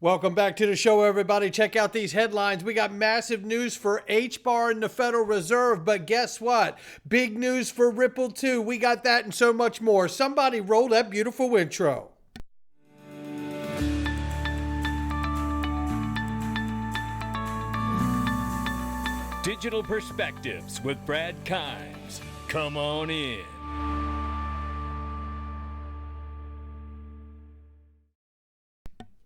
Welcome back to the show, everybody. Check out these headlines. We got massive news for HBAR and the Federal Reserve, but guess what? Big news for Ripple, too. We got that and so much more. Somebody roll that beautiful intro. Digital Perspectives with Brad Kimes. Come on in.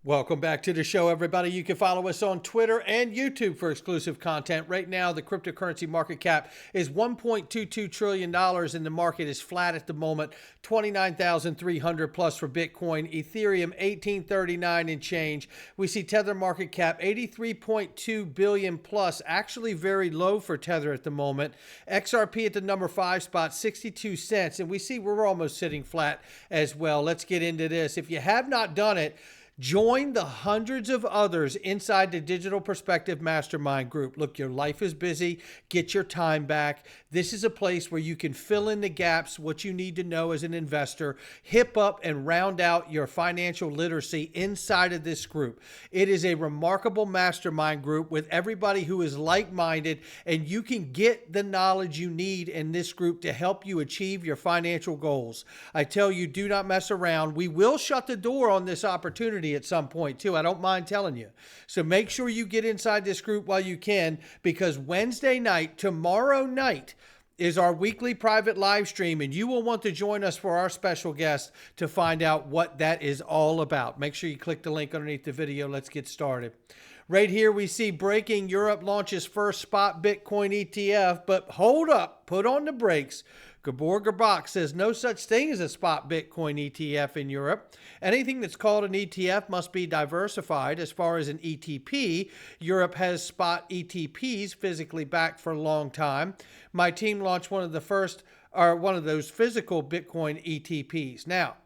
Welcome back to the show, everybody. You can follow us on Twitter and YouTube for exclusive content. Right now, the cryptocurrency market cap is $1.22 trillion, and the market is flat at the moment, 29,300 plus for Bitcoin, Ethereum 1839 and change. We see Tether market cap 83.2 billion plus, actually very low for Tether at the moment. XRP at the number 5 spot, 62 cents, and we see we're almost sitting flat as well. Let's get into this. If you have not done it, join the hundreds of others inside the Digital Perspective Mastermind group. Look, your life is busy. Get your time back. This is a place where you can fill in the gaps, what you need to know as an investor, hip up and round out your financial literacy inside of this group. It is a remarkable mastermind group with everybody who is like-minded, and you can get the knowledge you need in this group to help you achieve your financial goals. I tell you, do not mess around. We will shut the door on this opportunity at some point too. I don't mind telling you. So make sure you get inside this group while you can, because Wednesday night, tomorrow night, is our weekly private live stream, and you will want to join us for our special guest to find out what that is all about. Make sure you click the link underneath the video. Let's get started. Right here we see breaking: Europe launches first spot Bitcoin ETF, but hold up, put on the brakes. Gabor Garbach says no such thing as a spot Bitcoin ETF in Europe. Anything that's called an ETF must be diversified. As far as an ETP, Europe has spot ETPs physically backed for a long time. My team launched one of those physical Bitcoin ETPs. Now,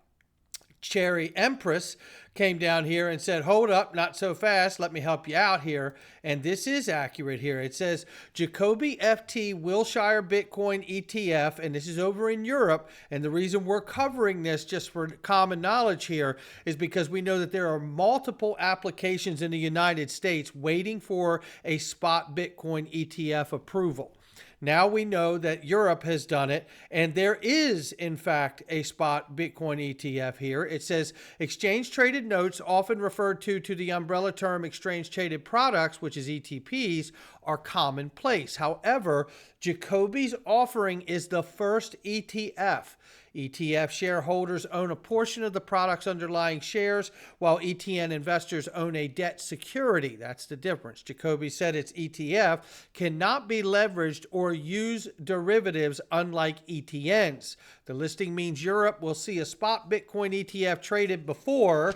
Cherry Empress came down here and said, hold up, not so fast. Let me help you out here. And this is accurate here. It says Jacoby FT Wilshire Bitcoin ETF, and this is over in Europe. And the reason we're covering this just for common knowledge here is because we know that there are multiple applications in the United States waiting for a spot Bitcoin ETF approval. Now we know that Europe has done it, and there is, in fact, a spot Bitcoin ETF here. It says exchange-traded notes, often referred to the umbrella term exchange-traded products, which is ETPs, are commonplace. However, Jacoby's offering is the first ETF. ETF shareholders own a portion of the product's underlying shares, while ETN investors own a debt security. That's the difference. Jacoby said its ETF cannot be leveraged or use derivatives unlike ETNs. The listing means Europe will see a spot Bitcoin ETF traded before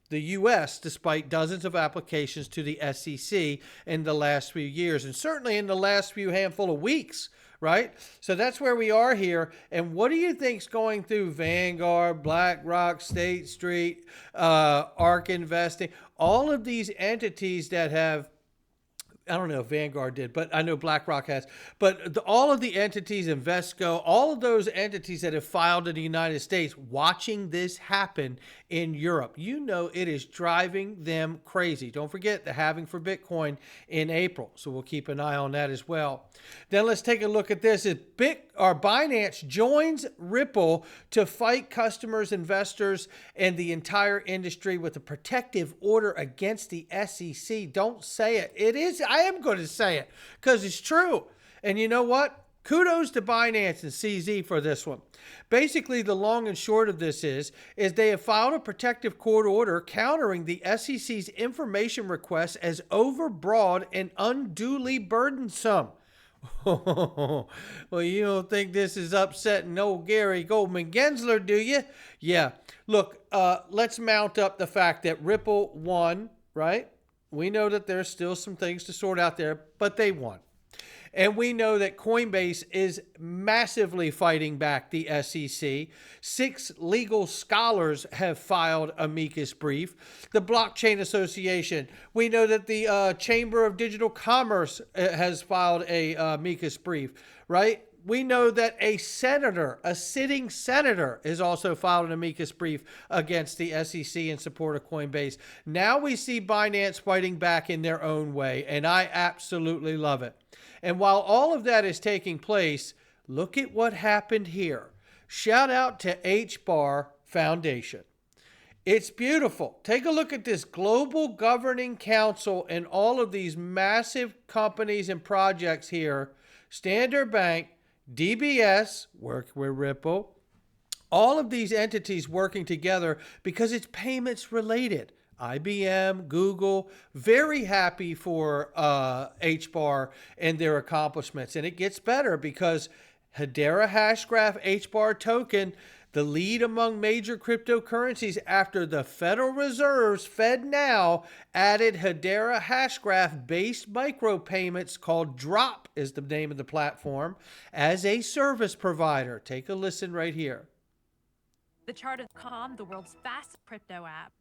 the U.S., despite dozens of applications to the SEC in the last few years, and certainly in the last few handful of weeks, right? So that's where we are here. And what do you think's going through Vanguard, BlackRock, State Street, ARK Investing, all of these entities that have, I don't know if Vanguard did, but I know BlackRock has. But all of the entities, Invesco, all of those entities that have filed in the United States, watching this happen in Europe, you know it is driving them crazy. Don't forget the halving for Bitcoin in April, so we'll keep an eye on that as well. Then let's take a look at this. Binance joins Ripple to fight customers, investors, and the entire industry with a protective order against the SEC. Don't say it. It is. I am going to say it because it's true. And you know what? Kudos to Binance and CZ for this one. Basically, the long and short of this is they have filed a protective court order countering the SEC's information requests as overbroad and unduly burdensome. Well, you don't think this is upsetting old Gary Goldman Gensler, do you? Yeah. Look, let's mount up the fact that Ripple won, right? We know that there's still some things to sort out there, but they won. And we know that Coinbase is massively fighting back the SEC. 6 legal scholars have filed amicus brief. The Blockchain Association, we know that the Chamber of Digital Commerce has filed a amicus brief, right? we know that a senator, a sitting senator, has also filed an amicus brief against the SEC in support of Coinbase. Now we see Binance fighting back in their own way, and I absolutely love it. And while all of that is taking place, look at what happened here. Shout out to HBAR Foundation. It's beautiful. Take a look at this global governing council and all of these massive companies and projects here. Standard Bank, DBS, work with Ripple, all of these entities working together because it's payments related. IBM, Google, very happy for HBAR and their accomplishments. And it gets better because Hedera Hashgraph HBAR token, the lead among major cryptocurrencies after the Federal Reserve's FedNow added Hedera Hashgraph-based micropayments called Drop is the name of the platform as a service provider. Take a listen right here. The chart of Calm, the world's fastest crypto app.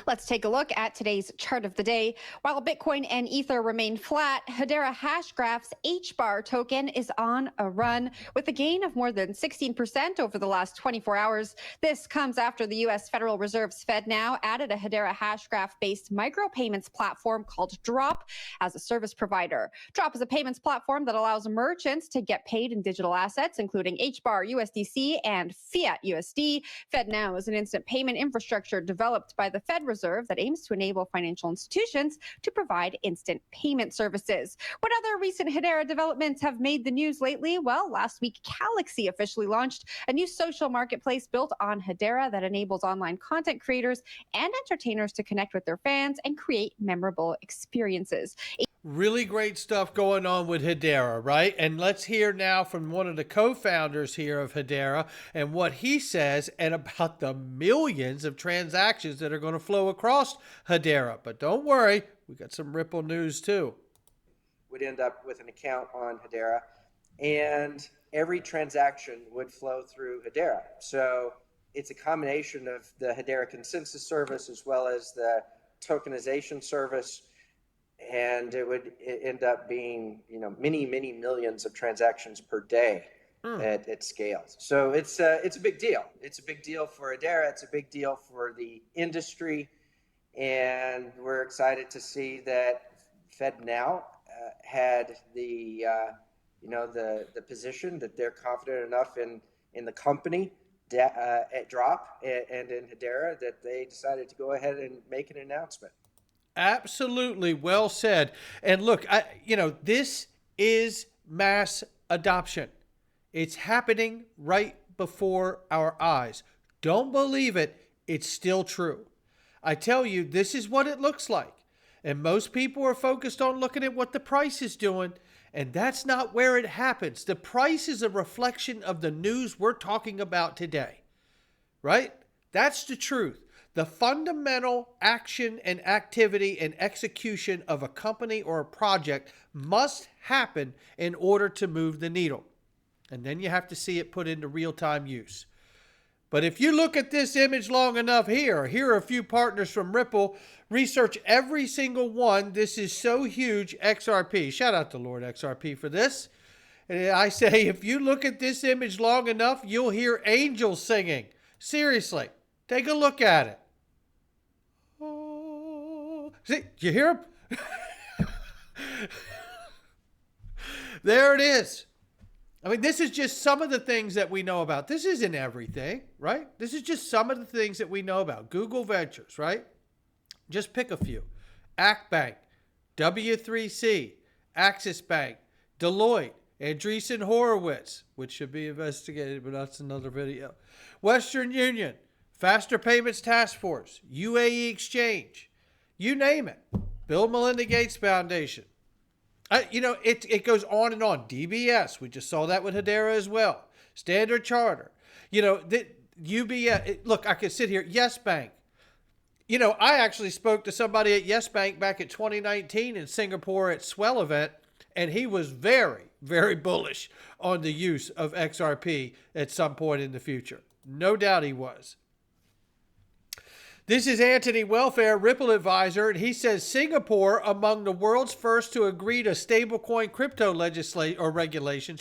Let's take a look at today's chart of the day. While Bitcoin and Ether remain flat, Hedera Hashgraph's HBAR token is on a run with a gain of more than 16% over the last 24 hours. This comes after the U.S. Federal Reserve's FedNow added a Hedera Hashgraph-based micropayments platform called Drop as a service provider. Drop is a payments platform that allows merchants to get paid in digital assets, including HBAR, USDC, and Fiat USD. FedNow is an instant payment infrastructure developed by the Fed Reserve that aims to enable financial institutions to provide instant payment services. What other recent Hedera developments have made the news lately? Well, last week, Galaxy officially launched a new social marketplace built on Hedera that enables online content creators and entertainers to connect with their fans and create memorable experiences. Really great stuff going on with Hedera, right? And let's hear now from one of the co-founders here of Hedera and what he says and about the millions of transactions that are going to flow across Hedera. But don't worry, we got some Ripple news too. Would end up with an account on Hedera, and every transaction would flow through Hedera. So it's a combination of the Hedera consensus service as well as the tokenization service. And it would end up being, many, many millions of transactions per day at scale. So it's a big deal. It's a big deal for Hedera. It's a big deal for the industry. And we're excited to see that FedNow had the position that they're confident enough in the company at Drop and in Hedera that they decided to go ahead and make an announcement. Absolutely well said. And look, this is mass adoption. It's happening right before our eyes. Don't believe it. It's still true. I tell you, this is what it looks like. And most people are focused on looking at what the price is doing. And that's not where it happens. The price is a reflection of the news we're talking about today, right? That's the truth. The fundamental action and activity and execution of a company or a project must happen in order to move the needle. And then you have to see it put into real-time use. But if you look at this image long enough here are a few partners from Ripple. Research every single one. This is so huge. XRP. Shout out to Lord XRP for this. And I say, if you look at this image long enough, you'll hear angels singing. Seriously, take a look at it. See, you hear him? There it is. I mean, this is just some of the things that we know about. This isn't everything, right? This is just some of the things that we know about. Google Ventures, right? Just pick a few. Act Bank, W3C, Axis Bank, Deloitte, Andreessen Horowitz, which should be investigated, but that's another video. Western Union, Faster Payments Task Force, UAE Exchange, you name it. Bill and Melinda Gates Foundation. It goes on and on. DBS, we just saw that with Hedera as well. Standard Charter. UBS, look, I could sit here. Yes Bank. I actually spoke to somebody at Yes Bank back in 2019 in Singapore at Swell event, and he was very, very bullish on the use of XRP at some point in the future. No doubt he was. This is Anthony Welfare, Ripple advisor, and he says Singapore among the world's first to agree to stablecoin crypto regulation.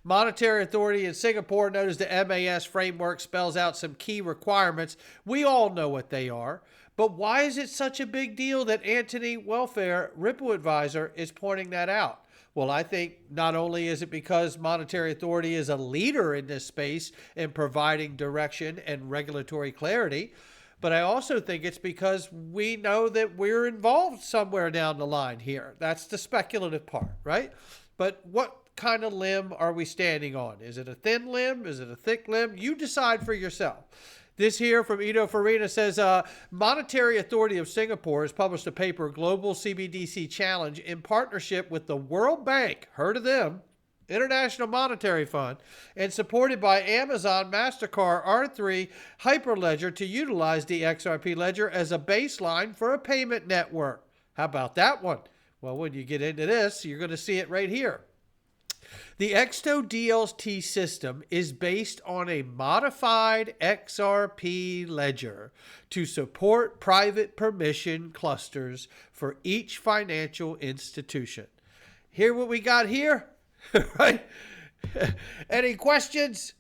Monetary Authority in Singapore, known as the MAS framework, spells out some key requirements. We all know what they are. But why is it such a big deal that Anthony Welfare, Ripple advisor, is pointing that out? Well, I think not only is it because Monetary Authority is a leader in this space in providing direction and regulatory clarity, but I also think it's because we know that we're involved somewhere down the line here. That's the speculative part, right? But what kind of limb are we standing on? Is it a thin limb? Is it a thick limb? You decide for yourself. This here from Ido Farina says, Monetary Authority of Singapore has published a paper, Global CBDC Challenge, in partnership with the World Bank, heard of them, International Monetary Fund, and supported by Amazon, MasterCard, R3, Hyperledger to utilize the XRP ledger as a baseline for a payment network. How about that one? Well, when you get into this, you're going to see it right here. The XTO DLT system is based on a modified XRP ledger to support private permission clusters for each financial institution. Hear what we got here? Right? Any questions?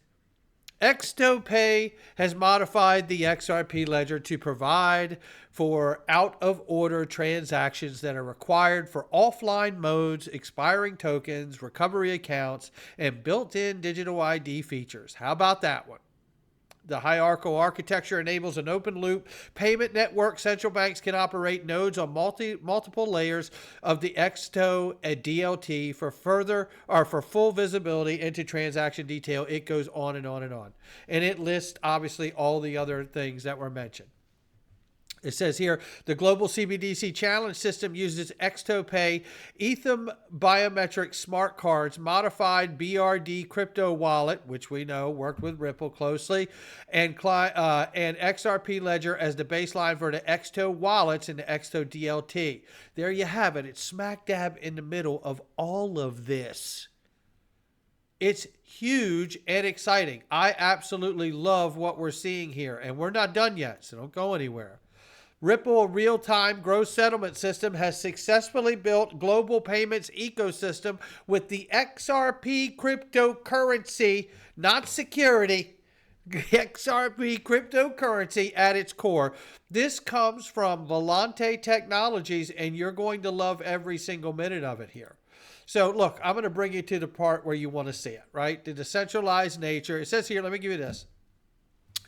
XTO has modified the XRP ledger to provide for out-of-order transactions that are required for offline modes, expiring tokens, recovery accounts, and built-in digital ID features. How about that one? The hierarchical architecture enables an open-loop payment network. Central banks can operate nodes on multiple layers of the XTO DLT for full visibility into transaction detail. It goes on and on and on. And it lists, obviously, all the other things that were mentioned. It says here, the Global CBDC Challenge system uses XTO Ethereum biometric smart cards, modified BRD crypto wallet, which we know worked with Ripple closely, and XRP ledger as the baseline for the XTO wallets and the XTO DLT. There you have it. It's smack dab in the middle of all of this. It's huge and exciting. I absolutely love what we're seeing here, and we're not done yet, so don't go anywhere. Ripple, a real-time gross settlement system, has successfully built global payments ecosystem with the XRP cryptocurrency, not security, XRP cryptocurrency at its core. This comes from Volante Technologies, and you're going to love every single minute of it here. So, look, I'm going to bring you to the part where you want to see it, right? The decentralized nature. It says here, let me give you this.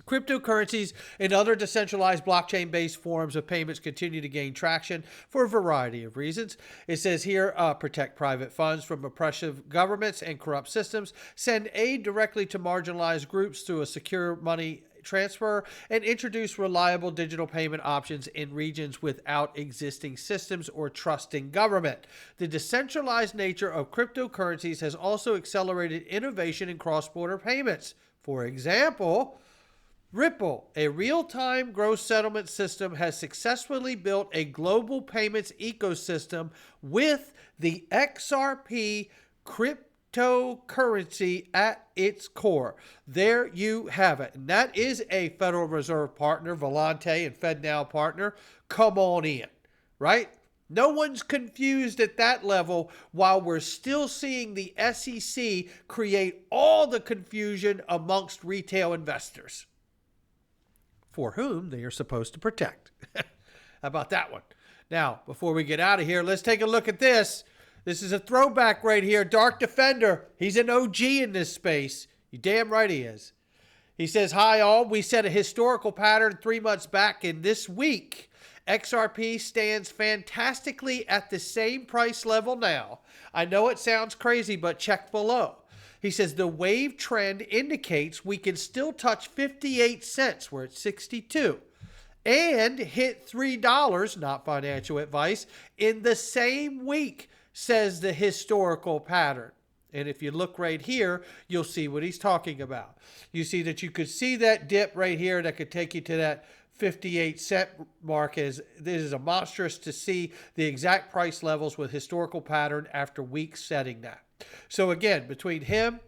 Cryptocurrencies and other decentralized blockchain-based forms of payments continue to gain traction for a variety of reasons. It says here, protect private funds from oppressive governments and corrupt systems, send aid directly to marginalized groups through a secure money transfer, and introduce reliable digital payment options in regions without existing systems or trusting government. The decentralized nature of cryptocurrencies has also accelerated innovation in cross-border payments. For example, Ripple, a real-time gross settlement system, has successfully built a global payments ecosystem with the XRP cryptocurrency at its core. There you have it. And that is a Federal Reserve partner, Volante and FedNow partner. Come on in, right? No one's confused at that level, while we're still seeing the SEC create all the confusion amongst retail investors, for whom they are supposed to protect. How about that one? Now, before we get out of here, let's take a look at this. This is a throwback right here. Dark Defender. He's an OG in this space. You damn right he is. He says, hi all. We set a historical pattern 3 months back, and this week, XRP stands fantastically at the same price level now. I know it sounds crazy, but check below. He says the wave trend indicates we can still touch 58 cents. We're at 62. And hit $3, not financial advice, in the same week, says the historical pattern. And if you look right here, you'll see what he's talking about. You see that you could see that dip right here that could take you to that 58 cent mark. This is a monstrous to see the exact price levels with historical pattern after weeks setting that. So again, between him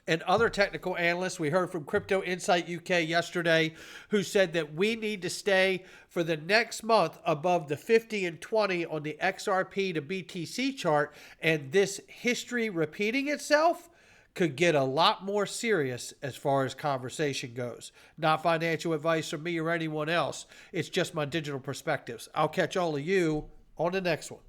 and other technical analysts. We heard from Crypto Insight UK yesterday, who said that we need to stay for the next month above the 50 and 20 on the XRP to BTC chart, and this history repeating itself could get a lot more serious as far as conversation goes. Not financial advice from me or anyone else. It's just my digital perspectives. I'll catch all of you on the next one.